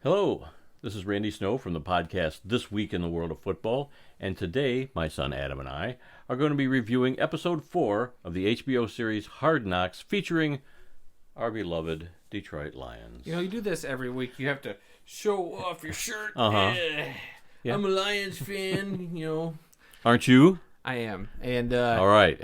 Hello, this is Randy Snow from the podcast This Week in the World of Football, and today my son Adam and I are going to be reviewing episode 4 of the HBO series Hard Knocks featuring our beloved Detroit Lions. You do this every week. You have to show off your shirt. Yeah. I'm a Lions fan, Aren't you? I am. And All right.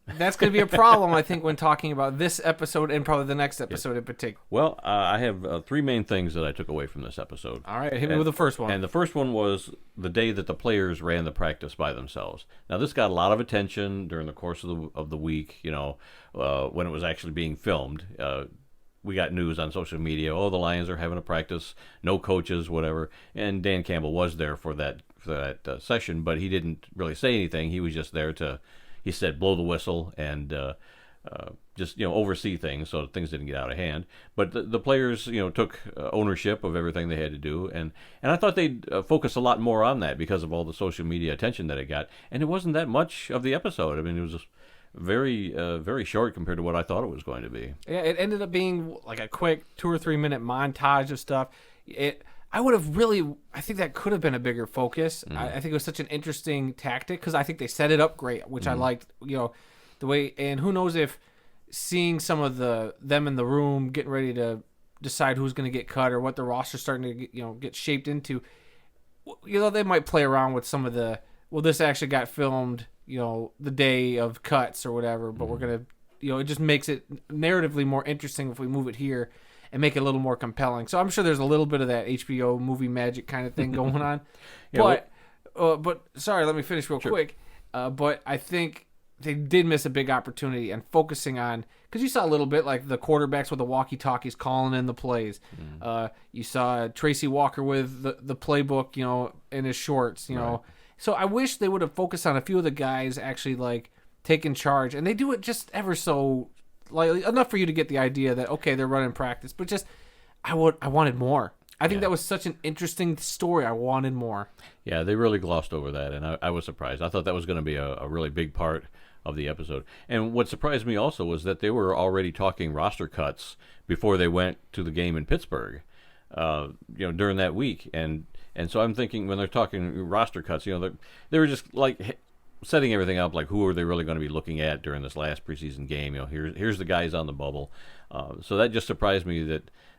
And that's going to be a problem, I think, when talking about this episode and probably the next episode in particular. Well, I have three main things that I took away from this episode. All right, hit me with the first one. And the first one was the day that the players ran the practice by themselves. Now, this got a lot of attention during the course of the week, when it was actually being filmed. We got news on social media, the Lions are having a practice, no coaches, whatever. And Dan Campbell was there for that session, but he didn't really say anything. He was just there to... He said, blow the whistle and just oversee things so things didn't get out of hand. But the players took ownership of everything they had to do, and I thought they'd focus a lot more on that because of all the social media attention that it got. And it wasn't that much of the episode. I mean, it was just very very short compared to what I thought it was going to be. Yeah, it ended up being like a quick 2 or 3 minute montage of stuff. I think that could have been a bigger focus. I think it was such an interesting tactic because I think they set it up great, which I liked, the way, and who knows if seeing some of them in the room getting ready to decide who's going to get cut or what the roster's starting to get shaped into, they might play around with some of this actually got filmed, the day of cuts or whatever, but we're going to, it just makes it narratively more interesting if we move it here and make it a little more compelling. So I'm sure there's a little bit of that HBO movie magic kind of thing going on. But sorry, let me finish real quick. But I think they did miss a big opportunity and focusing on, because you saw a little bit like the quarterbacks with the walkie-talkies calling in the plays. You saw Tracy Walker with the playbook, in his shorts, Right. So I wish they would have focused on a few of the guys actually like taking charge, and they do it just ever so lightly, enough for you to get the idea that, okay, they're running practice, but just I wanted more. I think that was such an interesting story. I wanted more. Yeah, they really glossed over that, and I was surprised. I thought that was going to be a really big part of the episode. And what surprised me also was that they were already talking roster cuts before they went to the game in Pittsburgh, during that week. And so I'm thinking when they're talking roster cuts, they were just like setting everything up, like who are they really going to be looking at during this last preseason game? Here's the guys on the bubble. So that just surprised me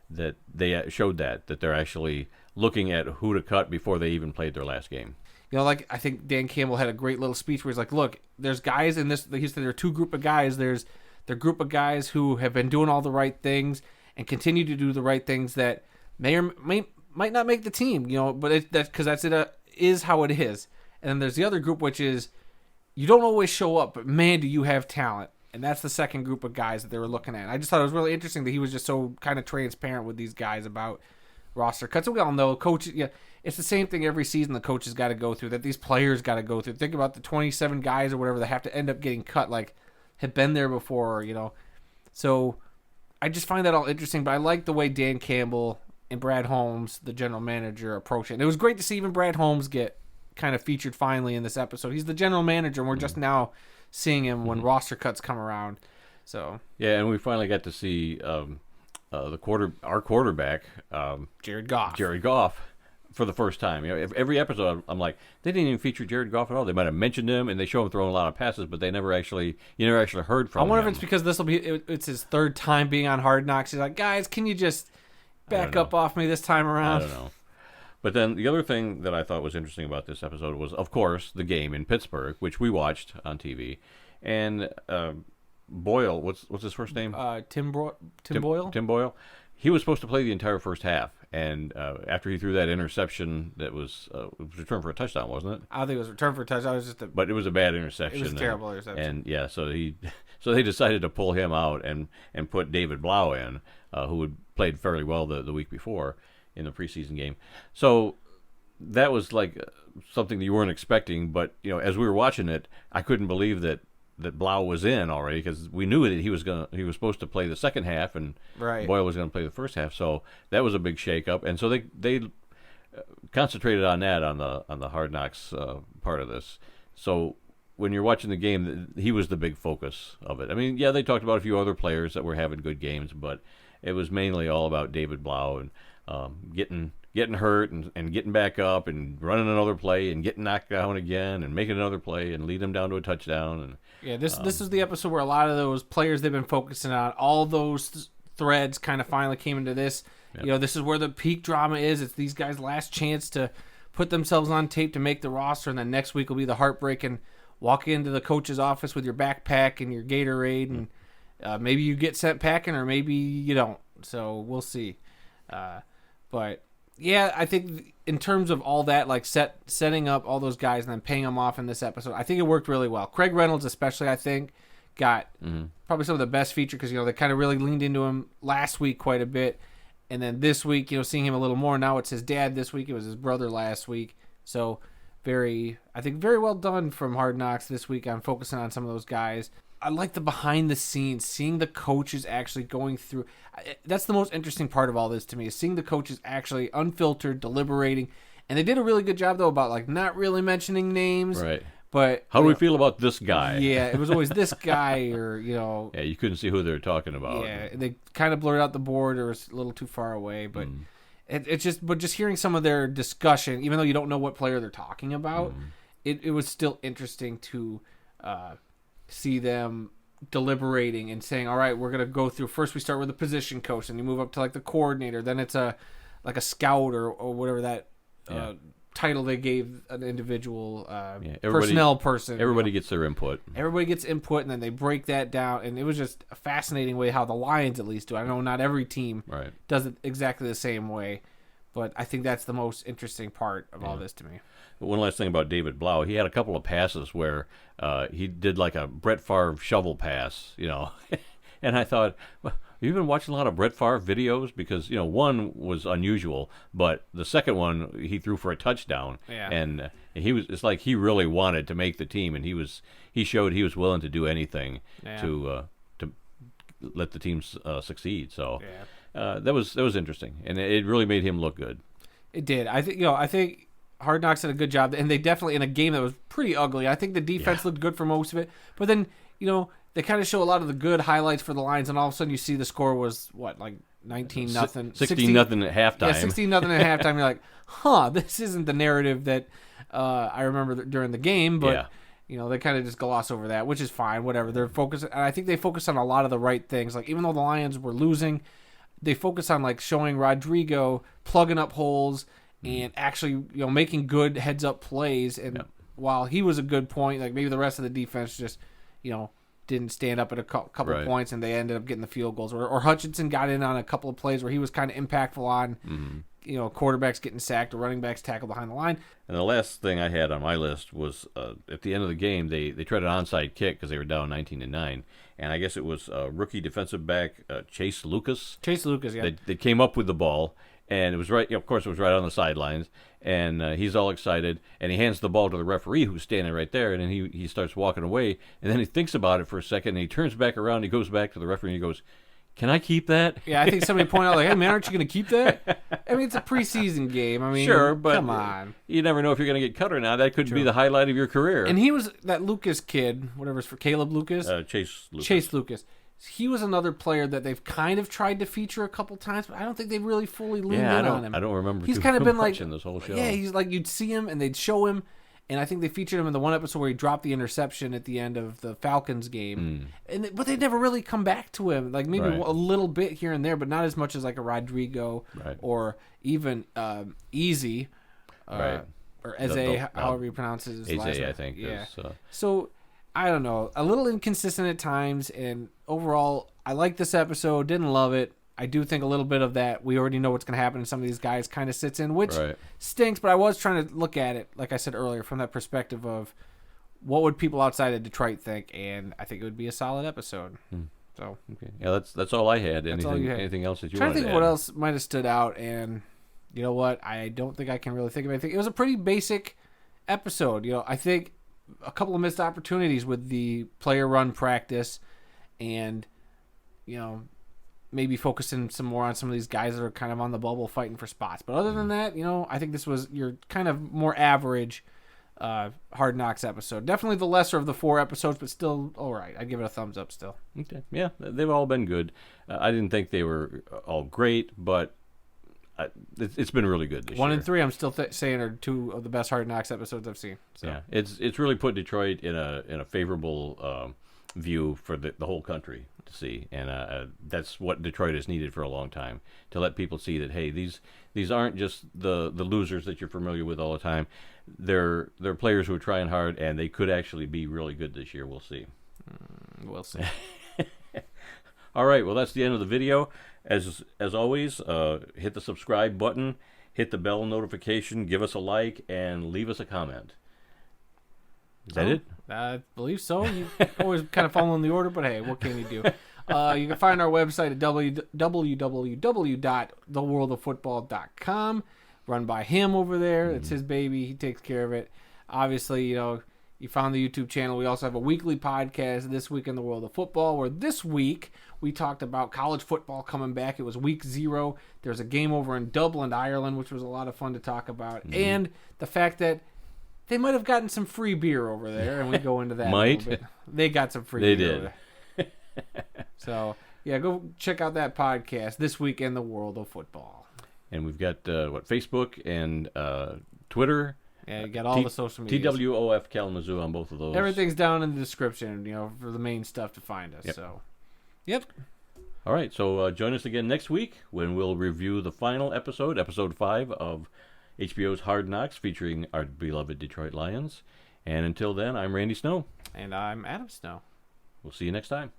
that they showed that they're actually looking at who to cut before they even played their last game. Like I think Dan Campbell had a great little speech where he's like, look, there's guys in this. He said there are two group of guys. There's the group of guys who have been doing all the right things and continue to do the right things that might not make the team. But that's because is how it is. And then there's the other group, which is, you don't always show up, but man, do you have talent. And that's the second group of guys that they were looking at. I just thought it was really interesting that he was just so kind of transparent with these guys about roster cuts. And we all know, coaches, it's the same thing every season the coaches got to go through, that these players got to go through. Think about the 27 guys or whatever that have to end up getting cut, like, had been there before, So I just find that all interesting, but I like the way Dan Campbell and Brad Holmes, the general manager, approach it. And it was great to see even Brad Holmes get kind of featured finally in this episode. He's the general manager, and we're just now seeing him when roster cuts come around. So yeah, and we finally got to see our quarterback, Jared Goff, for the first time. Every episode I'm like, they didn't even feature Jared Goff at all. They might have mentioned him, and they show him throwing a lot of passes, but you never actually heard from him. I wonder if it's because it's his third time being on Hard Knocks. He's like, guys, can you just back up off me this time around? I don't know. But then the other thing that I thought was interesting about this episode was, of course, the game in Pittsburgh, which we watched on TV. And Boyle, what's his first name? Tim Boyle. Tim Boyle. He was supposed to play the entire first half, and after he threw that interception, that was returned for a touchdown, wasn't it? I think it was returned for a touchdown. But it was a bad interception. It was a terrible interception. And yeah, so they decided to pull him out and put David Blau in, who had played fairly well the week before in the preseason game. So that was like something that you weren't expecting, but as we were watching it, I couldn't believe that Blau was in already, because we knew that he was supposed to play the second half, and Boyle was going to play the first half. So that was a big shakeup, and so they concentrated on that on the Hard Knocks part of this. So when you're watching the game, he was the big focus of it. I mean, yeah, they talked about a few other players that were having good games, but it was mainly all about David Blau and getting hurt and getting back up and running another play and getting knocked down again and making another play and lead them down to a touchdown. And yeah, this is the episode where a lot of those players they've been focusing on, all those threads kind of finally came into this. Yep. This is where the peak drama is. It's these guys' last chance to put themselves on tape to make the roster, and then next week will be the heartbreak and walk into the coach's office with your backpack and your Gatorade, and maybe you get sent packing or maybe you don't. So we'll see. But yeah, I think in terms of all that, like setting up all those guys and then paying them off in this episode, I think it worked really well. Craig Reynolds especially, I think, got probably some of the best feature because, they kind of really leaned into him last week quite a bit. And then this week, seeing him a little more. Now it's his dad this week. It was his brother last week. So very well done from Hard Knocks this week on focusing on some of those guys. I like the behind the scenes, seeing the coaches actually going through. That's the most interesting part of all this to me, is seeing the coaches actually unfiltered, deliberating. And they did a really good job, though, about like not really mentioning names. Right. But how do we feel about this guy? Yeah, it was always this guy or, Yeah, you couldn't see who they were talking about. Yeah, they kind of blurred out the board or was a little too far away. But it's just hearing some of their discussion, even though you don't know what player they're talking about, it was still interesting to see them deliberating and saying, all right, we're going to go through. First we start with the position coach, and you move up to like the coordinator. Then it's a scout or whatever that title they gave an individual personnel person. Everybody gets their input. Everybody gets input, and then they break that down. And it was just a fascinating way how the Lions at least do it. I know not every team does it exactly the same way, but I think that's the most interesting part of all this to me. One last thing about David Blau, he had a couple of passes where he did like a Brett Favre shovel pass, and I thought, well, you've been watching a lot of Brett Favre videos because one was unusual, but the second one he threw for a touchdown, and it's like he really wanted to make the team, and he showed he was willing to do anything to let the team succeed. So that was interesting, and it really made him look good. It did. I think Hard Knocks did a good job, and they definitely, in a game that was pretty ugly, I think the defense looked good for most of it, but then they kind of show a lot of the good highlights for the Lions, and all of a sudden you see the score was, what, like 19-0? 16-0 at halftime. Yeah, 16-0 at halftime. You're like, this isn't the narrative that I remember during the game, but, they kind of just gloss over that, which is fine, whatever. They're focused, and I think they focus on a lot of the right things. Like, even though the Lions were losing, they focus on, like, showing Rodrigo plugging up holes and actually, making good heads-up plays. And while he was a good point, like, maybe the rest of the defense just, didn't stand up at a couple of points, and they ended up getting the field goals. Or Hutchinson got in on a couple of plays where he was kind of impactful on, quarterbacks getting sacked or running backs tackled behind the line. And the last thing I had on my list was at the end of the game, they tried an onside kick because they were down 19-9, and I guess it was rookie defensive back Chase Lucas. Chase Lucas, yeah. They came up with the ball, and it was right. Of course, it was right on the sidelines, and he's all excited, and he hands the ball to the referee who's standing right there, and then he starts walking away, and then he thinks about it for a second, and he turns back around, he goes back to the referee, and he goes, "Can I keep that?" Yeah, I think somebody pointed out, like, "Hey, man, aren't you going to keep that?" I mean, it's a preseason game. I mean, sure, but come on. You never know if you're going to get cut or not. That could be the highlight of your career. And he was that Lucas kid, whatever's for Caleb Lucas. Chase Lucas. Chase Lucas. He was another player that they've kind of tried to feature a couple times, but I don't think they've really fully leaned in on him. I don't remember. He's kind of been like in this whole show. Yeah, he's like you'd see him and they'd show him, and I think they featured him in the one episode where he dropped the interception at the end of the Falcons game. But they never really come back to him. Like maybe a little bit here and there, but not as much as like a Rodrigo or even Easy or Eze, however you pronounce his last name. I think. Yeah. So I don't know. A little inconsistent at times, and overall, I like this episode. Didn't love it. I do think a little bit of that we already know what's going to happen to some of these guys kind of sits in, which stinks, but I was trying to look at it, like I said earlier, from that perspective of what would people outside of Detroit think, and I think it would be a solid episode. So yeah, that's all I had. Anything else that you wanted to add? Trying to think of what else might have stood out, and you know what? I don't think I can really think of anything. It was a pretty basic episode. I think a couple of missed opportunities with the player run practice, and maybe focusing some more on some of these guys that are kind of on the bubble fighting for spots. But other than that, I think this was your kind of more average Hard Knocks episode. Definitely the lesser of the 4 episodes, but still all right. I'd give it a thumbs up still. Okay. Yeah, they've all been good. I didn't think they were all great, but it's been really good this year. 1 and 3, I'm still saying are 2 of the best Hard Knocks episodes I've seen. So. Yeah, it's really put Detroit in a favorable view for the whole country to see, and that's what Detroit has needed for a long time, to let people see that, hey, these aren't just the losers that you're familiar with all the time. They're players who are trying hard, and they could actually be really good this year. We'll see. We'll see. All right, well, that's the end of the video. As always, hit the subscribe button, hit the bell notification, give us a like, and leave us a comment. Is that it? I believe so. You always kind of following the order, but hey, what can you do? You can find our website at www.theworldoffootball.com. Run by him over there. It's his baby. He takes care of it. Obviously, you found the YouTube channel. We also have a weekly podcast, This Week in the World of Football, where this week we talked about college football coming back. It was week 0. There's a game over in Dublin, Ireland, which was a lot of fun to talk about. And the fact that they might have gotten some free beer over there, and we go into that a little bit. They got some free beer over there. So, yeah, go check out that podcast, This Week in the World of Football. And we've got, Facebook and Twitter. Yeah, you got all the social media. TWOF Kalamazoo on both of those. Everything's down in the description, for the main stuff to find us. Yep. So, yep. All right, so join us again next week when we'll review the final episode 5 of HBO's Hard Knocks, featuring our beloved Detroit Lions. And until then, I'm Randy Snow. And I'm Adam Snow. We'll see you next time.